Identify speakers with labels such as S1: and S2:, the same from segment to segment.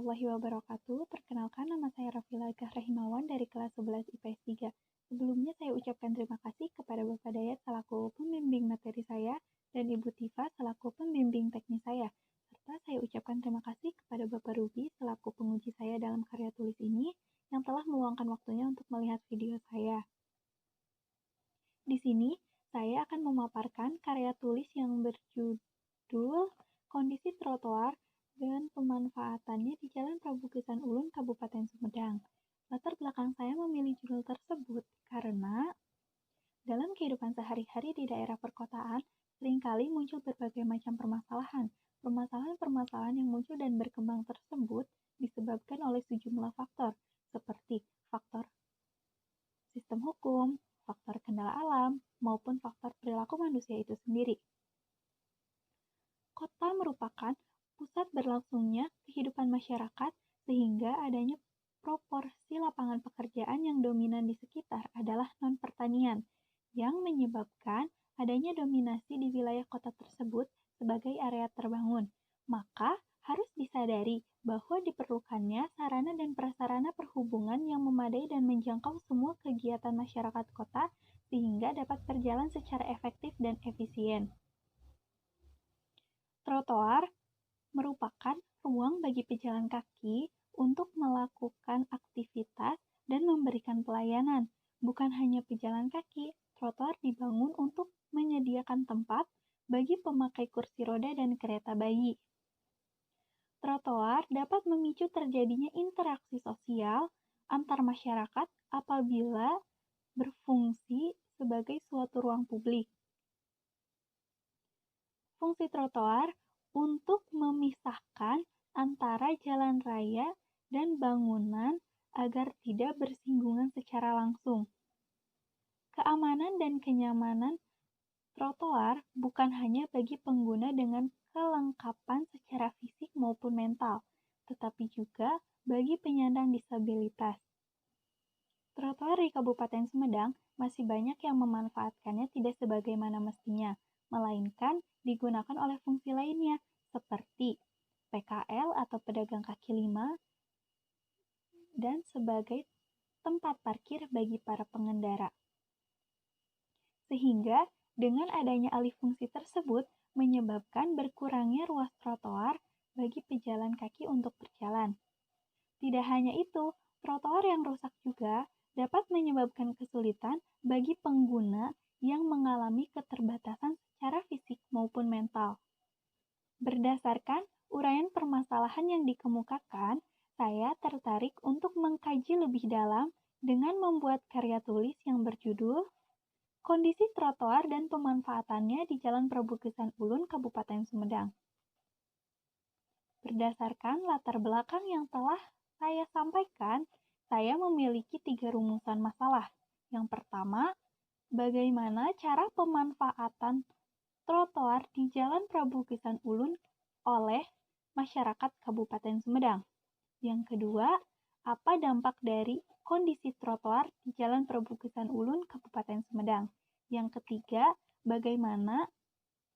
S1: warahmatullahi wabarakatuh. Perkenalkan, nama saya Rafila Rahimawon dari kelas 11 IPS 3. Sebelumnya saya ucapkan terima kasih kepada Bapak Dayat selaku pembimbing materi saya dan Ibu Tifa selaku pembimbing teknis saya. Serta saya ucapkan terima kasih kepada Bapak Ruby selaku penguji saya dalam karya tulis ini yang telah meluangkan waktunya untuk melihat video saya. Di sini, saya akan memaparkan karya tulis yang berjudul Kondisi Trotoar dan pemanfaatannya di Jalan Prabu Geusan Ulun, Kabupaten Sumedang. Latar belakang saya memilih judul tersebut karena dalam kehidupan sehari-hari di daerah perkotaan, seringkali muncul berbagai macam permasalahan. Permasalahan-permasalahan yang muncul dan berkembang tersebut disebabkan oleh sejumlah faktor, seperti faktor sistem hukum, faktor kendala alam, maupun faktor perilaku manusia itu sendiri. Kota merupakan pusat berlangsungnya kehidupan masyarakat sehingga adanya proporsi lapangan pekerjaan yang dominan di sekitar adalah non-pertanian, yang menyebabkan adanya dominasi di wilayah kota tersebut sebagai area terbangun. Maka harus disadari bahwa diperlukannya sarana dan prasarana perhubungan yang memadai dan menjangkau semua kegiatan masyarakat kota sehingga dapat berjalan secara efektif dan efisien. Trotoar merupakan ruang bagi pejalan kaki untuk melakukan aktivitas dan memberikan pelayanan. Bukan hanya pejalan kaki, trotoar dibangun untuk menyediakan tempat bagi pemakai kursi roda dan kereta bayi. Trotoar dapat memicu terjadinya interaksi sosial antar masyarakat apabila berfungsi sebagai suatu ruang publik. Fungsi trotoar untuk memisahkan antara jalan raya dan bangunan agar tidak bersinggungan secara langsung. Keamanan dan kenyamanan trotoar bukan hanya bagi pengguna dengan kelengkapan secara fisik maupun mental, tetapi juga bagi penyandang disabilitas. Trotoar di Kabupaten Sumedang masih banyak yang memanfaatkannya tidak sebagaimana mestinya, melainkan digunakan oleh fungsi lainnya, seperti PKL atau pedagang kaki lima, dan sebagai tempat parkir bagi para pengendara. Sehingga dengan adanya alih fungsi tersebut menyebabkan berkurangnya ruas trotoar bagi pejalan kaki untuk berjalan. Tidak hanya itu, trotoar yang rusak juga dapat menyebabkan kesulitan bagi pengguna yang mengalami keterbatasan secara fisik maupun mental. Berdasarkan uraian permasalahan yang dikemukakan, saya tertarik untuk mengkaji lebih dalam dengan membuat karya tulis yang berjudul Kondisi Trotoar dan Pemanfaatannya di Jalan Prabu Geusan Ulun, Kabupaten Sumedang. Berdasarkan latar belakang yang telah saya sampaikan, saya memiliki 3 rumusan masalah. Yang pertama, bagaimana cara pemanfaatan trotoar di Jalan Prabu Geusan Ulun oleh masyarakat Kabupaten Sumedang. Yang kedua, apa dampak dari kondisi trotoar di Jalan Prabu Geusan Ulun, Kabupaten Sumedang. Yang ketiga, bagaimana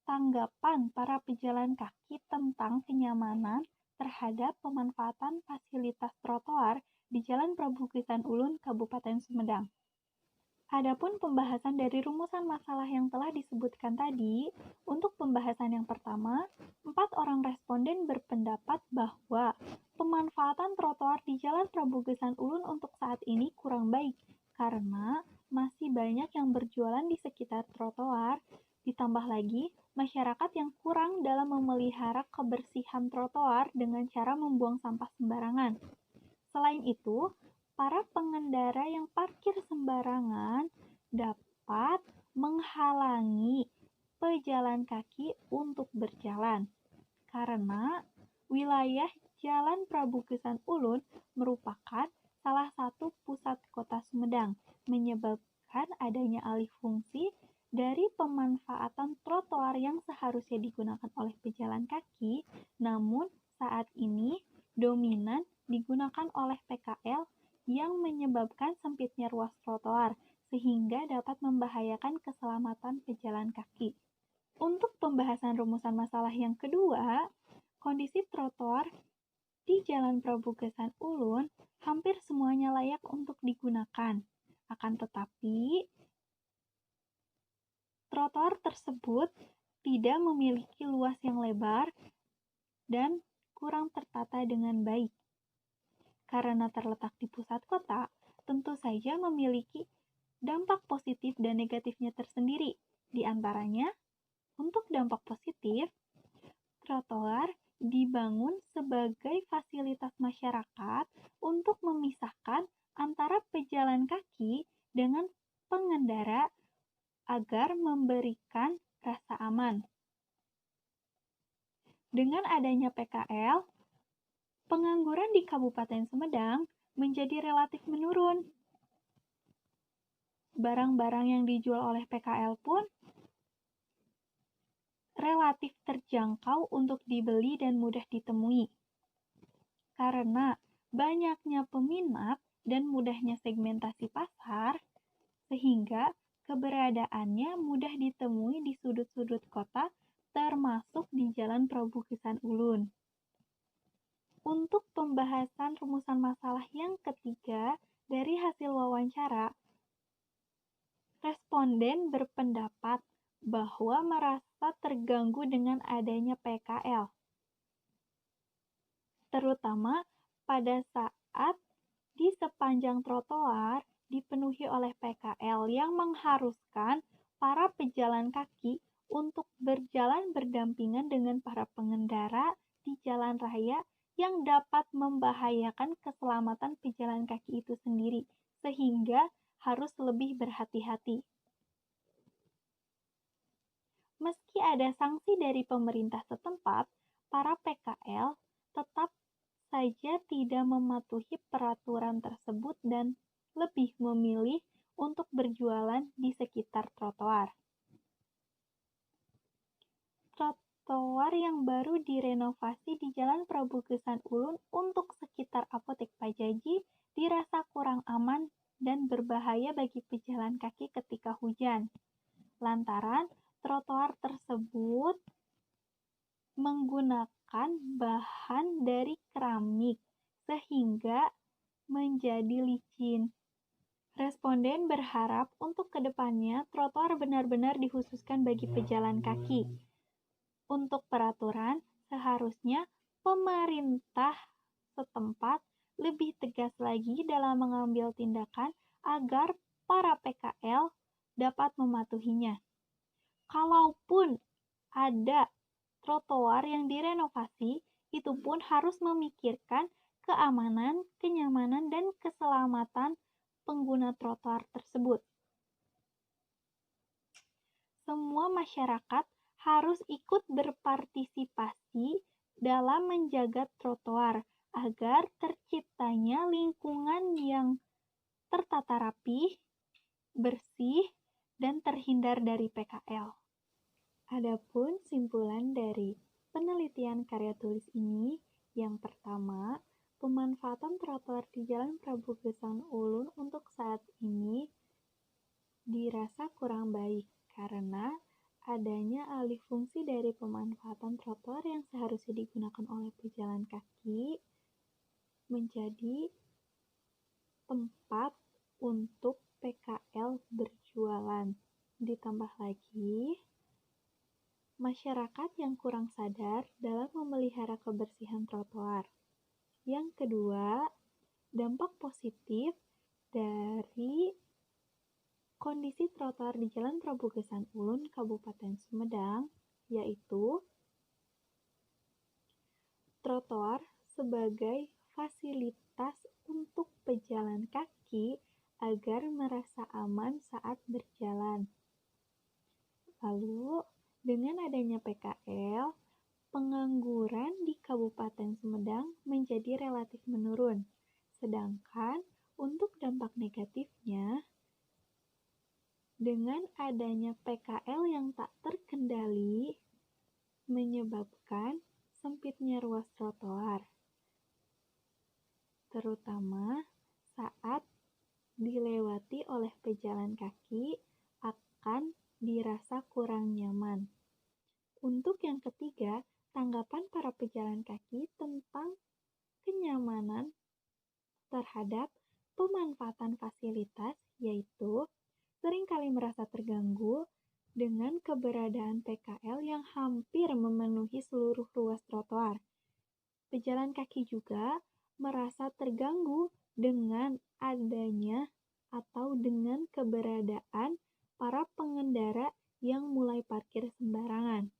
S1: tanggapan para pejalan kaki tentang kenyamanan terhadap pemanfaatan fasilitas trotoar di Jalan Prabu Geusan Ulun, Kabupaten Sumedang. Adapun pembahasan dari rumusan masalah yang telah disebutkan tadi, untuk pembahasan yang pertama, 4 orang responden berpendapat bahwa pemanfaatan trotoar di Jalan Prabu Geusan Ulun untuk saat ini kurang baik karena masih banyak yang berjualan di sekitar trotoar, ditambah lagi masyarakat yang kurang dalam memelihara kebersihan trotoar dengan cara membuang sampah sembarangan. Selain itu, para pengendara yang parkir sembarangan dapat menghalangi pejalan kaki untuk berjalan karena wilayah Jalan Prabu Geusan Ulun merupakan salah satu pusat kota Sumedang, menyebabkan adanya alih fungsi dari pemanfaatan trotoar yang seharusnya digunakan oleh pejalan kaki, namun saat ini dominan digunakan oleh PKL yang menyebabkan sempitnya ruas trotoar, sehingga dapat membahayakan keselamatan pejalan kaki. Untuk pembahasan rumusan masalah yang kedua, kondisi trotoar Di Jalan Prabugesan Ulun, hampir semuanya layak untuk digunakan. Akan tetapi, trotoar tersebut tidak memiliki luas yang lebar dan kurang tertata dengan baik. Karena terletak di pusat kota, tentu saja memiliki dampak positif dan negatifnya tersendiri. Di antaranya, untuk dampak positif, trotoar dibangun sebagai fasilitas masyarakat untuk memisahkan antara pejalan kaki dengan pengendara agar memberikan rasa aman. Dengan adanya PKL, pengangguran di Kabupaten Sumedang menjadi relatif menurun. Barang-barang yang dijual oleh PKL pun relatif terjangkau untuk dibeli dan mudah ditemui. Karena banyaknya peminat dan mudahnya segmentasi pasar, sehingga keberadaannya mudah ditemui di sudut-sudut kota, termasuk di Jalan Prabugesan Ulun. Untuk pembahasan rumusan masalah yang ketiga, dari hasil wawancara, responden berpendapat bahwa merasa terganggu dengan adanya PKL, terutama pada saat di sepanjang trotoar dipenuhi oleh PKL yang mengharuskan para pejalan kaki untuk berjalan berdampingan dengan para pengendara di jalan raya yang dapat membahayakan keselamatan pejalan kaki itu sendiri, sehingga harus lebih berhati-hati. Meski ada sanksi dari pemerintah setempat, para PKL tetap saja tidak mematuhi peraturan tersebut dan lebih memilih untuk berjualan di sekitar trotoar. Trotoar yang baru direnovasi di Jalan Prabugesan Ulun untuk sekitar Apotek Pajaji dirasa kurang aman dan berbahaya bagi pejalan kaki ketika hujan. Lantaran trotoar tersebut menggunakan bahan dari keramik sehingga menjadi licin. Responden berharap untuk kedepannya trotoar benar-benar dikhususkan bagi pejalan kaki. Untuk peraturan, seharusnya pemerintah setempat lebih tegas lagi dalam mengambil tindakan agar para PKL dapat mematuhinya. Kalaupun ada trotoar yang direnovasi, itu pun harus memikirkan keamanan, kenyamanan, dan keselamatan pengguna trotoar tersebut. Semua masyarakat harus ikut berpartisipasi dalam menjaga trotoar agar terciptanya lingkungan yang tertata rapi, bersih, dan terhindar dari PKL. Adapun simpulan dari penelitian karya tulis ini, yang pertama, pemanfaatan trotoar di Jalan Prabugesan Ulun untuk saat ini dirasa kurang baik karena adanya alih fungsi dari pemanfaatan trotoar yang seharusnya digunakan oleh pejalan kaki menjadi tempat untuk PKL berjualan. Ditambah lagi, masyarakat yang kurang sadar dalam memelihara kebersihan trotoar. Yang kedua, dampak positif dari kondisi trotoar di Jalan Prabugesan Ulun, Kabupaten Sumedang, yaitu trotoar sebagai fasilitas untuk pejalan kaki agar merasa aman saat berjalan. Lalu, dengan adanya PKL, pengangguran di Kabupaten Sumedang menjadi relatif menurun. Sedangkan untuk dampak negatifnya, dengan adanya PKL yang tak terkendali, menyebabkan sempitnya ruas trotoar, terutama saat dilewati oleh pejalan kaki akan dirasa kurang nyaman. Untuk yang ketiga, tanggapan para pejalan kaki tentang kenyamanan terhadap pemanfaatan fasilitas, yaitu seringkali merasa terganggu dengan keberadaan PKL yang hampir memenuhi seluruh ruas trotoar. Pejalan kaki juga merasa terganggu dengan adanya atau dengan keberadaan para pengendara yang mulai parkir sembarangan.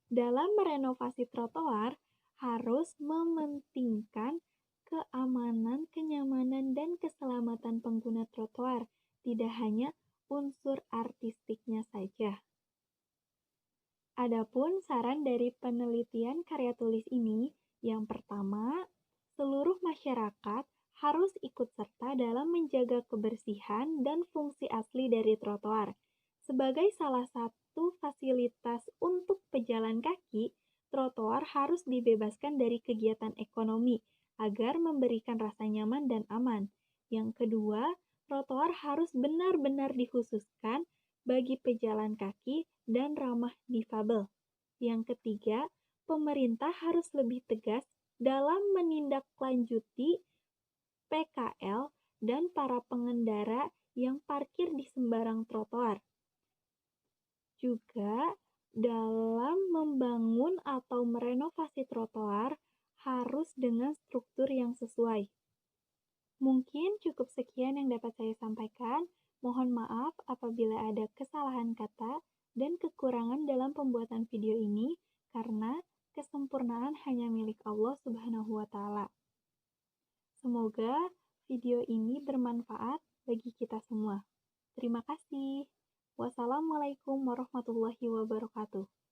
S1: Dalam merenovasi trotoar, harus mementingkan keamanan, kenyamanan, dan keselamatan pengguna trotoar, tidak hanya unsur artistiknya saja. Adapun saran dari penelitian karya tulis ini, yang pertama, seluruh masyarakat harus ikut serta dalam menjaga kebersihan dan fungsi asli dari trotoar. Sebagai salah satu fasilitas untuk pejalan kaki, trotoar harus dibebaskan dari kegiatan ekonomi agar memberikan rasa nyaman dan aman. Yang kedua, trotoar harus benar-benar dikhususkan bagi pejalan kaki dan ramah difabel. Yang ketiga, pemerintah harus lebih tegas dalam menindaklanjuti PKL dan para pengendara yang parkir di sembarang trotoar. Juga dalam membangun atau merenovasi trotoar harus dengan struktur yang sesuai. Mungkin cukup sekian yang dapat saya sampaikan. Mohon maaf apabila ada kesalahan kata dan kekurangan dalam pembuatan video ini, karena kesempurnaan hanya milik Allah Subhanahu wa Ta'ala. Semoga video ini bermanfaat bagi kita semua. Terima kasih. Wassalamualaikum warahmatullahi wabarakatuh.